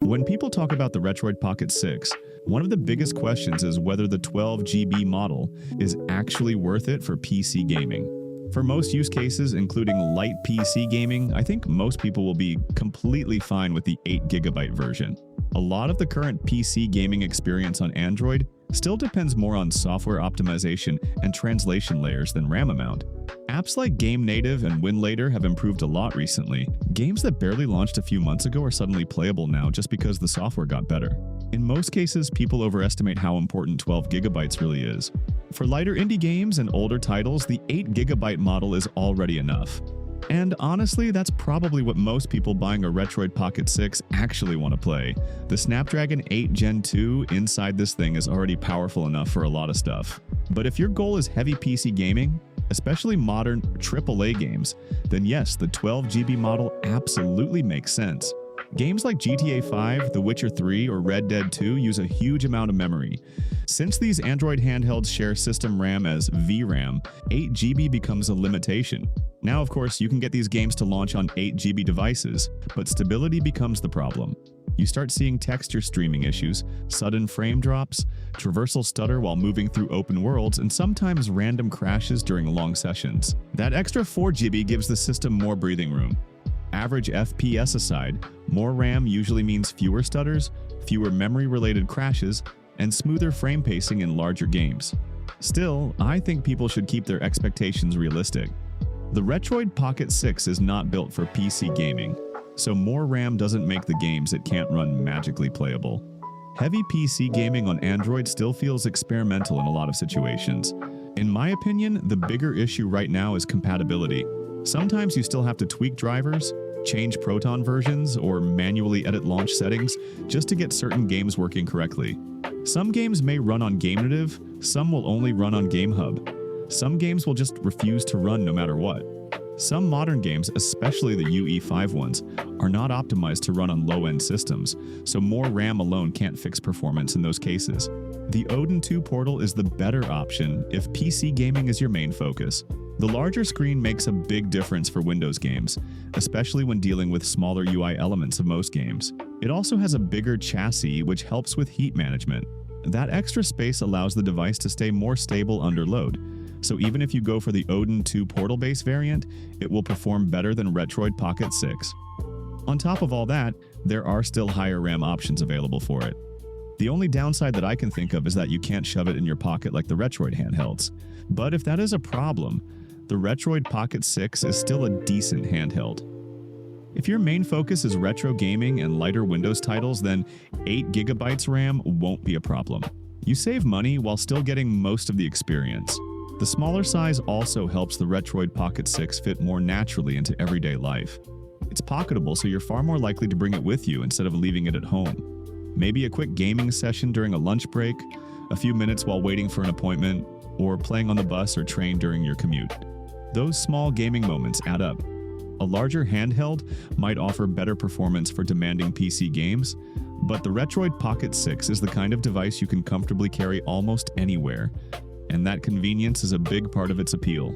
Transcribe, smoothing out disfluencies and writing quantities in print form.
When people talk about the Retroid Pocket 6, one of the biggest questions is whether the 12GB model is actually worth it for PC gaming. For most use cases, including light PC gaming, I think most people will be completely fine with the 8GB version. A lot of the current PC gaming experience on Android still depends more on software optimization and translation layers than RAM amount. Apps like Game Native and Winlater have improved a lot recently. Games that barely launched a few months ago are suddenly playable now just because the software got better. In most cases, people overestimate how important 12GB really is. For lighter indie games and older titles, the 8GB model is already enough. And honestly, that's probably what most people buying a Retroid Pocket 6 actually want to play. The Snapdragon 8 Gen 2 inside this thing is already powerful enough for a lot of stuff. But if your goal is heavy PC gaming, especially modern AAA games, then yes, the 12GB model absolutely makes sense. Games like GTA 5, The Witcher 3, or Red Dead 2 use a huge amount of memory. Since these Android handhelds share system RAM as VRAM, 8GB becomes a limitation. Now, of course, you can get these games to launch on 8GB devices, but stability becomes the problem. You start seeing texture streaming issues, sudden frame drops, traversal stutter while moving through open worlds, and sometimes random crashes during long sessions. That extra 4GB gives the system more breathing room. Average FPS aside, more RAM usually means fewer stutters, fewer memory-related crashes, and smoother frame pacing in larger games. Still, I think people should keep their expectations realistic. The Retroid Pocket 6 is not built for PC gaming, so more RAM doesn't make the games it can't run magically playable. Heavy PC gaming on Android still feels experimental in a lot of situations. In my opinion, the bigger issue right now is compatibility. Sometimes you still have to tweak drivers, change Proton versions, or manually edit launch settings just to get certain games working correctly. Some games may run on Game Native, some will only run on Game Hub. Some games will just refuse to run no matter what. Some modern games, especially the UE5 ones, are not optimized to run on low-end systems, so more RAM alone can't fix performance in those cases. The Odin 2 portal is the better option if PC gaming is your main focus. The larger screen makes a big difference for Windows games, especially when dealing with smaller UI elements of most games. It also has a bigger chassis, which helps with heat management. That extra space allows the device to stay more stable under load. So even if you go for the Odin 2 portal-based variant, it will perform better than Retroid Pocket 6. On top of all that, there are still higher RAM options available for it. The only downside that I can think of is that you can't shove it in your pocket like the Retroid handhelds. But if that is a problem, the Retroid Pocket 6 is still a decent handheld. If your main focus is retro gaming and lighter Windows titles, then 8GB RAM won't be a problem. You save money while still getting most of the experience. The smaller size also helps the Retroid Pocket 6 fit more naturally into everyday life. It's pocketable, so you're far more likely to bring it with you instead of leaving it at home. Maybe a quick gaming session during a lunch break, a few minutes while waiting for an appointment, or playing on the bus or train during your commute. Those small gaming moments add up. A larger handheld might offer better performance for demanding PC games, but the Retroid Pocket 6 is the kind of device you can comfortably carry almost anywhere, and that convenience is a big part of its appeal.